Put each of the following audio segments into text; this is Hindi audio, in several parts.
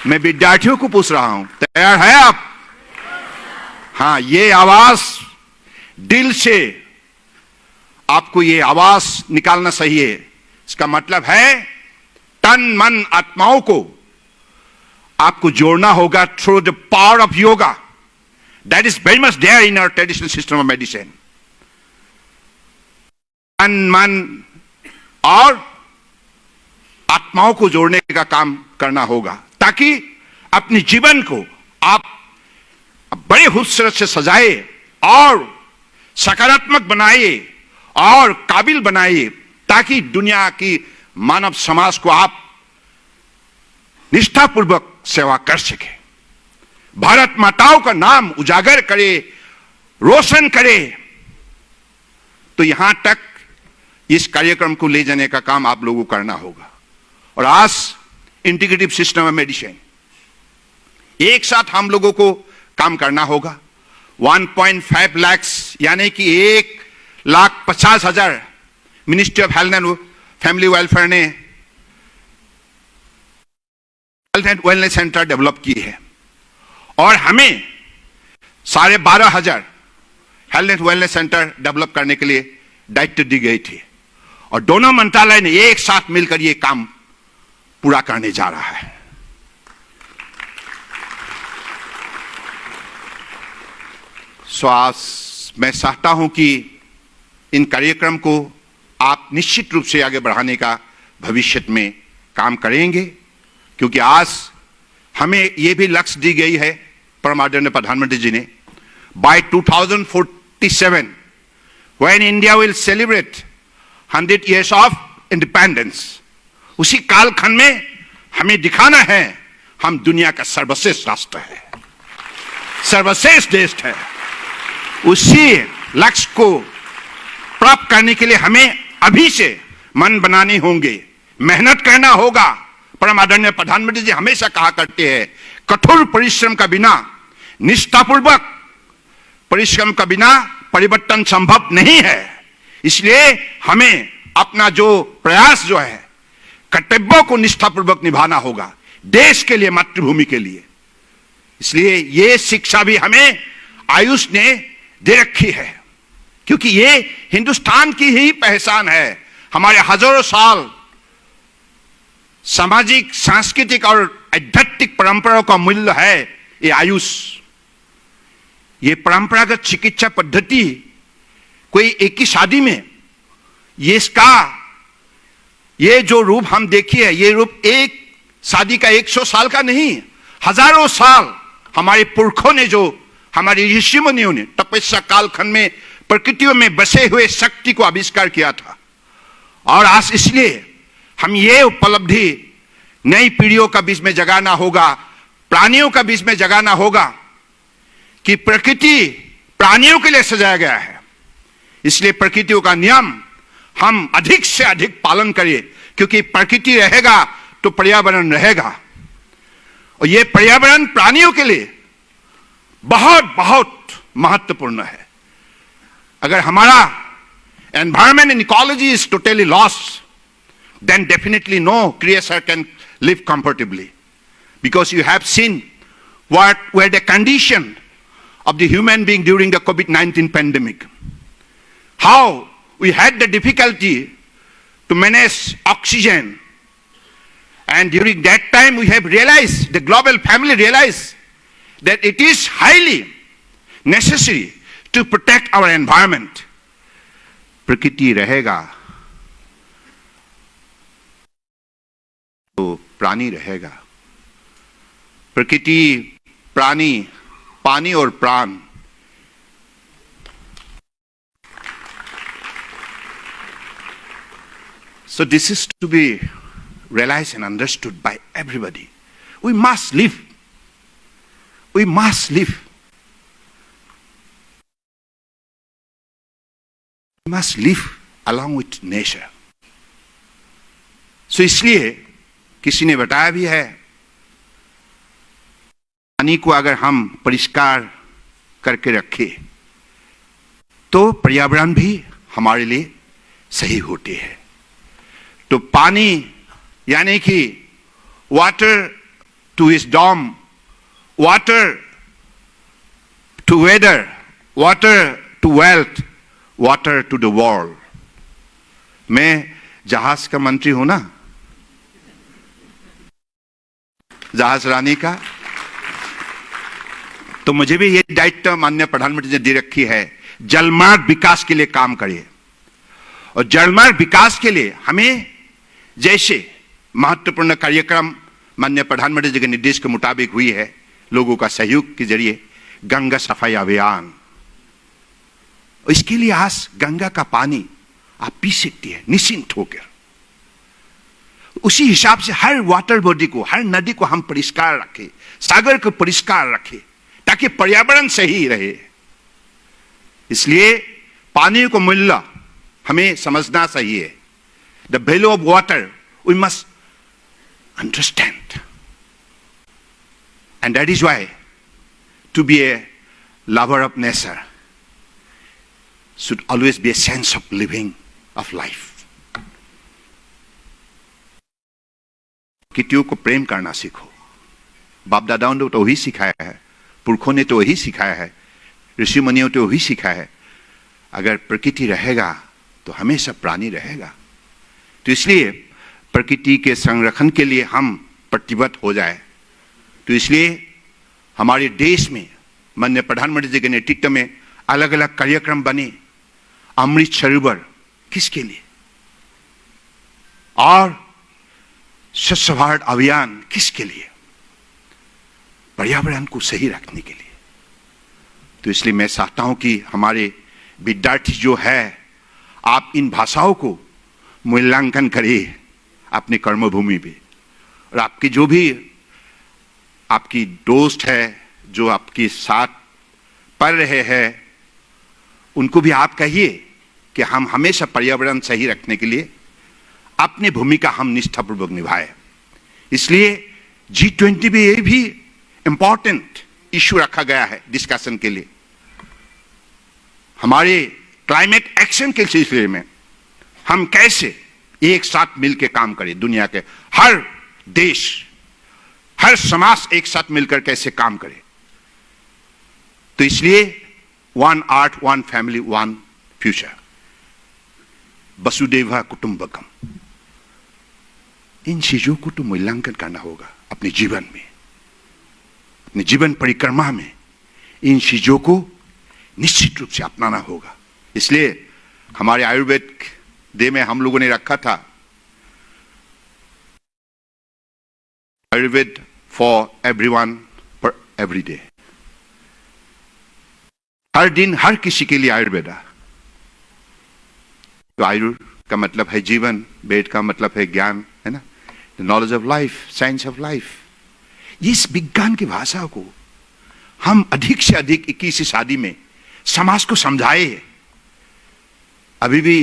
मैं विद्यार्थियों को पूछ रहा हूं, तैयार है आप? हाँ, ये आवाज दिल से आपको ये आवाज निकालना सही है। इसका मतलब है तन मन आत्माओं को आपको जोड़ना होगा through the power of yoga. That is very much there in our traditional system of medicine. तन मन और आत्माओं को जोड़ने का काम करना होगा, ताकि अपने जीवन को आप बड़े खूबसूरत से सजाए और सकारात्मक बनाइए और काबिल बनाइए, ताकि दुनिया की मानव समाज को आप निष्ठापूर्वक सेवा कर सके, भारत माताओं का नाम उजागर करे, रोशन करे। तो यहां तक इस कार्यक्रम को ले जाने का काम आप लोगों को करना होगा। और आज इंटीग्रेटिव सिस्टम ऑफ मेडिसिन एक साथ हम लोगों को काम करना होगा। 1.5 लाख यानी कि 1,50,000 ministry of health and family welfare ने health and wellness centre develop की है और हमें 12,500 health and wellness centre develop करने के लिए दायित्व दी गई थी और दोनों मंत्रालय ने एक साथ मिलकर यह काम पूरा करने जा रहा है। मैं चाहता हूं कि इन कार्यक्रम को आप निश्चित रूप से आगे बढ़ाने का भविष्य में काम करेंगे, क्योंकि आज हमें यह भी लक्ष्य दी गई है परम आदरणीय प्रधानमंत्री जी ने, by 2047 when India will celebrate 100 years of independence, उसी कालखंड में हमें दिखाना है हम दुनिया का सर्वश्रेष्ठ राष्ट्र है, सर्वश्रेष्ठ देश है। उसी लक्ष्य को प्राप्त करने के लिए हमें अभी से मन बनाने होंगे, मेहनत करना होगा। परम आदरणीय प्रधानमंत्री जी हमेशा कहा करते हैं, कठोर परिश्रम का बिना, निष्ठापूर्वक परिश्रम का बिना परिवर्तन संभव नहीं है। इसलिए हमें अपना जो प्रयास जो है, कर्तव्यों को निष्ठापूर्वक निभाना होगा, देश के लिए, मातृभूमि के लिए। इसलिए यह शिक्षा भी हमें आयुष ने दे रखी है, क्योंकि ये हिंदुस्तान की ही पहचान है। हमारे हजारों साल सामाजिक, सांस्कृतिक और आध्यात्मिक परंपराओं का मूल्य है ये आयुष। ये परंपरागत चिकित्सा पद्धति कोई एक ही शादी में ये जो रूप हम देखिए, ये रूप एक शादी का 100 साल का नहीं, हजारों साल हमारे पुरखों ने, जो हमारे ऋषि मुनियों ने तपस्या कालखंड में प्रकृतियों में बसे हुए शक्ति को आविष्कार किया था। और आज इसलिए हम ये उपलब्धि नई पीढ़ियों का बीच में जगाना होगा, प्राणियों का बीच में जगाना होगा कि प्रकृति प्राणियों के लिए सजाया गया है। इसलिए प्रकृतियों का नियम हम अधिक से अधिक पालन करें, क्योंकि प्रकृति रहेगा तो पर्यावरण रहेगा, और यह पर्यावरण प्राणियों के लिए बहुत बहुत महत्वपूर्ण है। अगर हमारा environment and ecology is totally lost, then definitely no creature can live comfortably, because you have seen what were the condition of the human being during the COVID-19 pandemic, how we had the difficulty to manage oxygen, and during that time we have realized, the global family realized that it is highly necessary to protect our environment. प्रकृति रहेगा तो प्राणी रहेगा, प्रकृति, प्राणी, पानी और प्राण। So this is to be realized and understood by everybody. We must live. We must live. We must live along with nature. So इसलिए किसी ने बताया भी है, पानी को अगर हम परिष्कार करके रखें तो पर्यावरण भी हमारे लिए सही होती है। तो पानी यानी कि water to wisdom, water to weather, water to wealth, water to the world. मैं जहाज का मंत्री हूं ना, जहाज रानी का, तो मुझे भी ये दायित्व माननीय प्रधानमंत्री ने दे रखी है, जलमार्ग विकास के लिए काम करिए। और जलमार्ग विकास के लिए हमें जैसे महत्वपूर्ण कार्यक्रम माननीय प्रधानमंत्री जी के निर्देश के मुताबिक हुई है, लोगों का सहयोग के जरिए गंगा सफाई अभियान, इसके लिए आज गंगा का पानी आप पी सकती है निश्चिंत होकर। उसी हिसाब से हर वाटर बॉडी को, हर नदी को हम परिष्कार रखें, सागर को परिष्कार रखें, ताकि पर्यावरण सही रहे। इसलिए पानी को मूल्य हमें समझना चाहिए। The value of water we must understand, and that is why to be a lover of nature should always be a sense of living of life. प्रकृतियों को प्रेम करना सीखो। बाप दादाओं ने तो वही सिखाया है, पुरखों ने तो वही सिखाया है, ऋषि मुनियों ने तो वही सिखाया है। अगर प्रकृति रहेगा तो हमेशा प्राणी रहेगा। तो इसलिए प्रकृति के संरक्षण के लिए हम प्रतिबद्ध हो जाए। तो इसलिए हमारे देश में माननीय प्रधानमंत्री जी के नेतृत्व में अलग अलग कार्यक्रम बने। अमृत सरोवर किसके लिए, और स्वच्छ भारत अभियान किसके लिए, पर्यावरण को सही रखने के लिए। तो इसलिए मैं चाहता हूं कि हमारे विद्यार्थी जो है, आप इन भाषाओं को मूल्यांकन करिए अपने कर्मभूमि पे। और आपके जो भी आपकी दोस्त है जो आपके साथ पढ़ रहे हैं, उनको भी आप कहिए कि हम हमेशा पर्यावरण सही रखने के लिए अपनी भूमिका हम निष्ठापूर्वक निभाएं। इसलिए G20 में ये भी इंपॉर्टेंट इश्यू रखा गया है डिस्कशन के लिए। हमारे क्लाइमेट एक्शन के सिलसिले में हम कैसे एक साथ मिलकर काम करें, दुनिया के हर देश, हर समाज एक साथ मिलकर कैसे काम करे। तो इसलिए one earth, one family, one future, वसुदेव कुटुंबकम, इन चीजों को तो मूल्यांकन करना होगा अपने जीवन में, अपने जीवन परिक्रमा में इन चीजों को निश्चित रूप से अपनाना होगा। इसलिए हमारे आयुर्वेद डे में हम लोगों ने रखा था Ayurveda for everyone for every day. हर दिन हर किसी के लिए आयुर्वेदा। तो आयुर् का मतलब है जीवन, वेद का मतलब है ज्ञान, है ना, knowledge of life, science of life. इस विज्ञान की भाषा को हम अधिक से अधिक 21वीं सदी में समाज को समझाए। अभी भी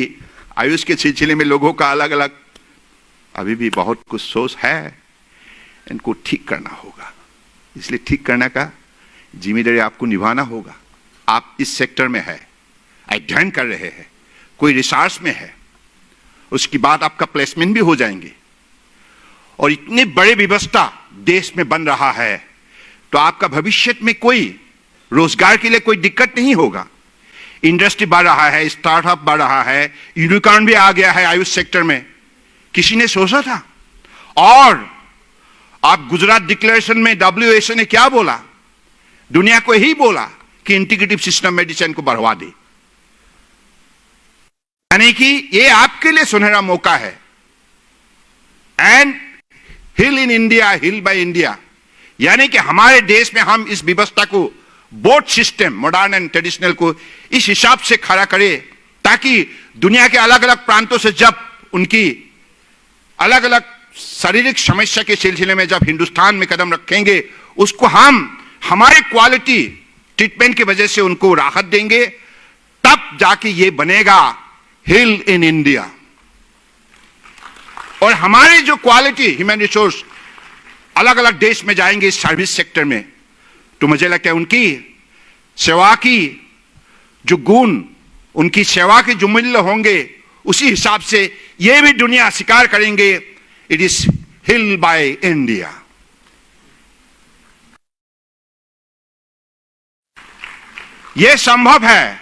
आयुष के सिलसिले में लोगों का अलग अलग अभी भी बहुत कुछ सोच है, इनको ठीक करना होगा। इसलिए ठीक करने का जिम्मेदारी आपको निभाना होगा। आप इस सेक्टर में है, अध्ययन कर रहे हैं, कोई रिसर्च में है, उसके बाद आपका प्लेसमेंट भी हो जाएंगे। और इतनी बड़ी व्यवस्था देश में बन रहा है, तो आपका भविष्य में कोई रोजगार के लिए कोई दिक्कत नहीं होगा। इंडस्ट्री बढ़ रहा है, स्टार्टअप बढ़ रहा है, यूनिकॉर्न भी आ गया है आयुष सेक्टर में, किसी ने सोचा था। और आप गुजरात डिक्लेरेशन में WHO ने क्या बोला, दुनिया को यही बोला कि इंटीग्रेटिव सिस्टम मेडिसिन को बढ़ावा दे। यानी कि ये आपके लिए सुनहरा मौका है। And hill in India, hill by India, यानी कि हमारे देश में हम इस व्यवस्था को, board system modern and traditional को इस हिसाब से खड़ा करें, ताकि दुनिया के अलग अलग प्रांतों से जब उनकी अलग अलग शारीरिक समस्या के सिलसिले में जब हिंदुस्तान में कदम रखेंगे, उसको हम हमारे क्वालिटी ट्रीटमेंट की वजह से उनको राहत देंगे, तब जाके ये बनेगा हिल इन इंडिया। और हमारे जो क्वालिटी ह्यूमन रिसोर्स अलग अलग देश में जाएंगे इस सर्विस सेक्टर में, तो मुझे लगता है उनकी सेवा की जो गुण, उनकी सेवा के जो मूल्य होंगे, उसी हिसाब से ये भी दुनिया स्वीकार करेंगे, it is hill by India. यह संभव है।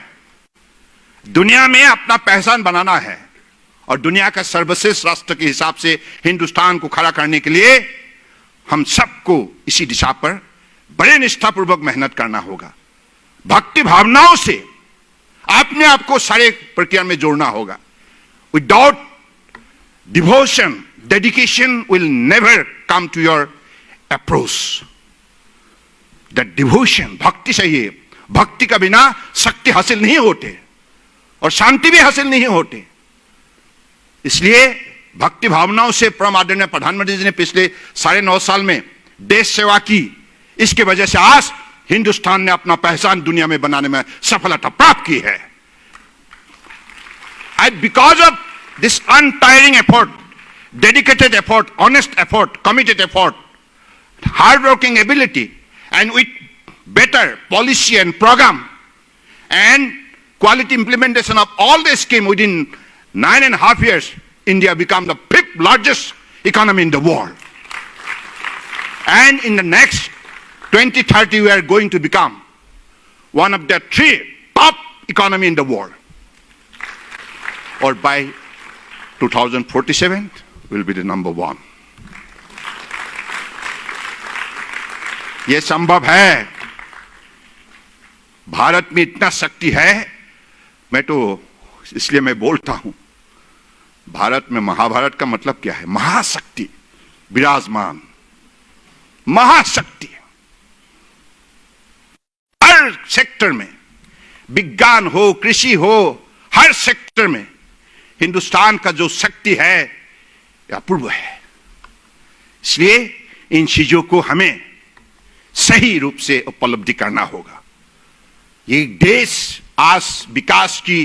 दुनिया में अपना पहचान बनाना है और दुनिया का सर्वश्रेष्ठ राष्ट्र के हिसाब से हिंदुस्तान को खड़ा करने के लिए हम सबको इसी दिशा पर बड़े निष्ठापूर्वक मेहनत करना होगा। भक्ति भावनाओं से अपने आप को सारे प्रक्रिया में जोड़ना होगा। Without devotion, dedication will never come to your approach. That devotion, भक्ति चाहिए। भक्ति का बिना शक्ति हासिल नहीं होते और शांति भी हासिल नहीं होते। इसलिए भक्ति भावनाओं से परम आदरणीय प्रधानमंत्री जी ने पिछले 9.5 साल में देश सेवा की। इसके वजह से आज हिंदुस्तान ने अपना पहचान दुनिया में बनाने में सफलता प्राप्त की है। And because of this untiring effort, dedicated effort, honest effort, committed effort, hard working ability, and with better policy and program and quality implementation of all the scheme, within 9.5 years, India became the 5th largest economy in the world. And in the next 2030, we are going to become one of the 3 top economy in the world. Or by 2047, we'll be the number 1. यह संभव है। भारत में इतना शक्ति है। मैं तो इसलिए मैं बोलता हूं, भारत में महाभारत का मतलब क्या है? महाशक्ति विराजमान, महाशक्ति। हर सेक्टर में, विज्ञान हो, कृषि हो, हर सेक्टर में हिंदुस्तान का जो शक्ति है यह अपूर्व है। इसलिए इन चीजों को हमें सही रूप से उपलब्धि करना होगा। ये देश आज विकास की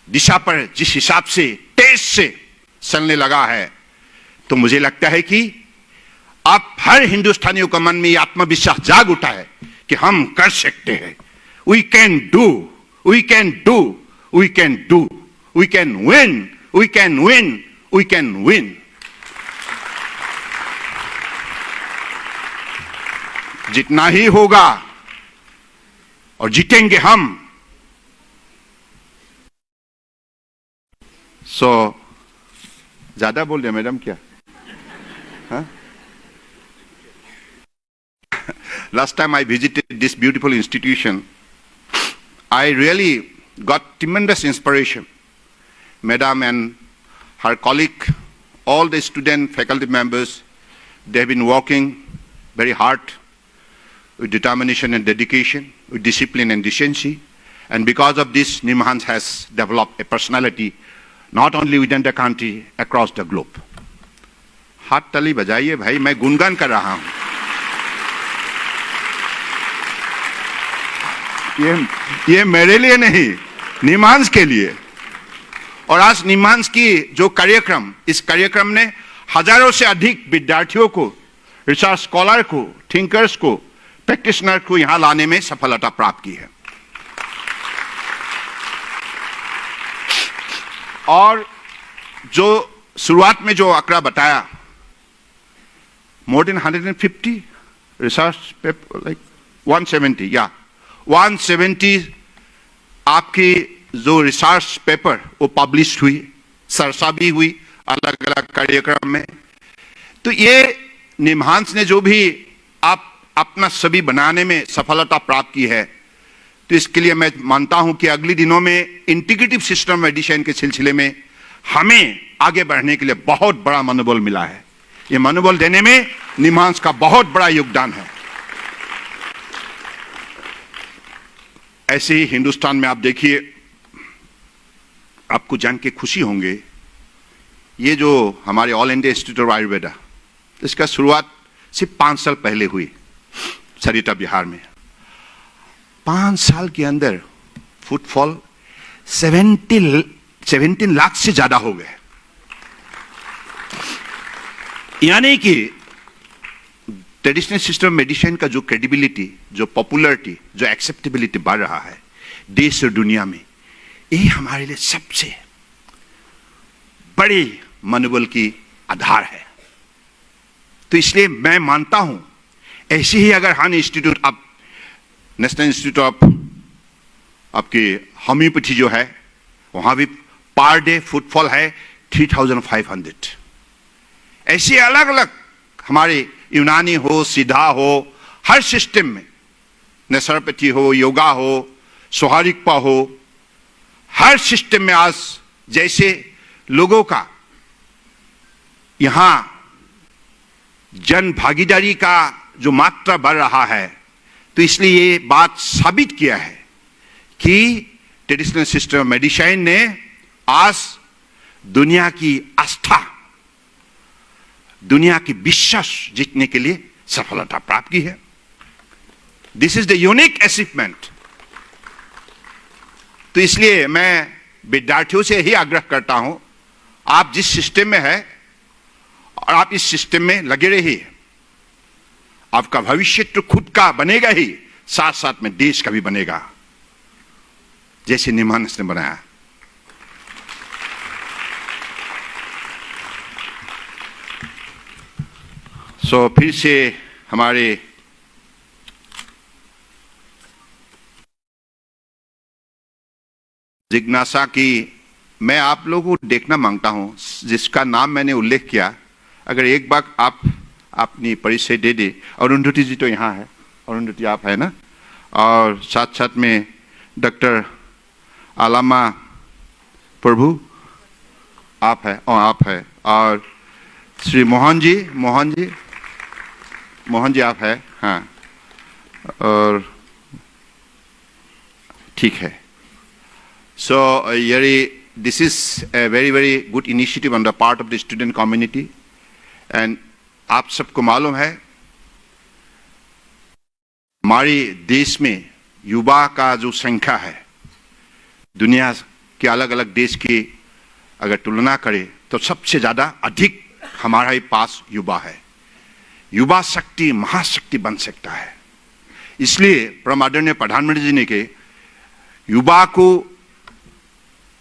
दिशा पर जिस हिसाब से तेज से चलने लगा है, तो मुझे लगता है कि अब हर हिंदुस्तानियों का मन में यह आत्मविश्वास जाग उठा है कि हम कर सकते हैं। We can do, we can do, we can do, we can win, we can win, we can win. जितना ही होगा और जीतेंगे हम। ज्यादा बोल रहे मैडम क्या? Last time I visited this beautiful institution, I really got tremendous inspiration. Madam and her colleague, all the student faculty members, they have been working very hard with determination and dedication, with discipline and decency. And because of this, Nimhans has developed a personality not only within the country, across the globe. हाथ ताली बजाइए भाई, मैं गुणगान कर रहा हूं। ये मेरे लिए नहीं, निमांस के लिए। और आज निमांस की जो कार्यक्रम, इस कार्यक्रम ने हजारों से अधिक विद्यार्थियों को, रिसर्च स्कॉलर को, थिंकर्स को, प्रैक्टिशनर को यहां लाने में सफलता प्राप्त की है। और जो शुरुआत में जो आंकड़ा बताया, more than 150 research paper, like 170, yeah, 170 आपकी जो रिसर्च पेपर वो पब्लिश हुई, चर्चा भी हुई अलग अलग कार्यक्रम में। तो ये निम्हांस ने जो भी आप अपना सभी बनाने में सफलता प्राप्त की है, तो इसके लिए मैं मानता हूं कि अगले दिनों में इंटीग्रेटिव सिस्टम मेडिसिन के सिलसिले में हमें आगे बढ़ने के लिए बहुत बड़ा मनोबल मिला है। ये मनोबल देने में निम्हांस का बहुत बड़ा योगदान है। ऐसे ही हिंदुस्तान में आप देखिए, आपको जान के खुशी होंगे, ये जो हमारे all India institute of Ayurveda, इसका शुरुआत सिर्फ 5 साल पहले हुई सरिता बिहार में। 5 साल के अंदर फुटफॉल 17 लाख से ज्यादा हो गए। यानी कि ट्रेडिशनल सिस्टम मेडिसिन का जो क्रेडिबिलिटी, जो पॉपुलरिटी, जो एक्सेप्टेबिलिटी बढ़ रहा है देश और दुनिया में, ये हमारे लिए सबसे बड़े मनोबल की आधार है। तो इसलिए मैं मानता हूं, ऐसे ही अगर हन इंस्टीट्यूट अब नेशनल इंस्टीट्यूट ऑफ आपकी होम्योपैथी जो है, वहां भी पर डे फुटफॉल है 3500। ऐसे अलग अलग हमारे यूनानी हो, सीधा हो, हर सिस्टम में, नेचुरोपैथी हो, योगा हो, स्वाहारिकपा हो, हर सिस्टम में आज जैसे लोगों का यहां जन भागीदारी का जो मात्रा बढ़ रहा है, तो इसलिए ये बात साबित किया है कि ट्रेडिशनल सिस्टम ऑफ मेडिसिन ने आज दुनिया की आस्था, दुनिया की विश्वास जीतने के लिए सफलता प्राप्त की है। This is the unique achievement. तो इसलिए मैं विद्यार्थियों से ही आग्रह करता हूं, आप जिस सिस्टम में है और आप इस सिस्टम में लगे रहिए, आपका भविष्य तो खुद का बनेगा ही, साथ साथ में देश का भी बनेगा, जैसे निमानस ने बनाया। सो फिर से हमारे जिज्ञासा की मैं आप लोगों को देखना मांगता हूं, जिसका नाम मैंने उल्लेख किया, अगर एक बार आप अपनी परिचय दे दे। अरुंधति जी तो यहाँ है, अरुंधति आप है ना, और साथ साथ में डॉक्टर आलामा प्रभु आप है, और श्री मोहन जी आप है, हाँ, और ठीक है। So this is a very good initiative on the part of the student community, and आप सबको मालूम है हमारे देश में युवा का जो संख्या है, दुनिया के अलग अलग देश की अगर तुलना करें तो सबसे ज्यादा अधिक हमारा ही पास युवा है। युवा शक्ति महाशक्ति बन सकता है। इसलिए परम आदरणीय प्रधानमंत्री जी ने के युवा को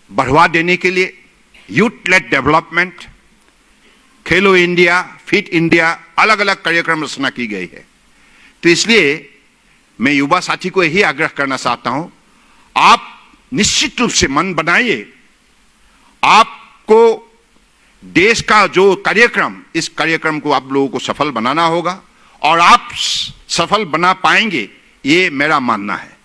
बढ़ावा देने के लिए यूथ लेड डेवलपमेंट, खेलो इंडिया, फिट इंडिया, अलग अलग कार्यक्रम रचना की गई है। तो इसलिए मैं युवा साथी को यही आग्रह करना चाहता हूं, आप निश्चित रूप से मन बनाइए, आपको देश का जो कार्यक्रम, इस कार्यक्रम को आप लोगों को सफल बनाना होगा, और आप सफल बना पाएंगे, ये मेरा मानना है।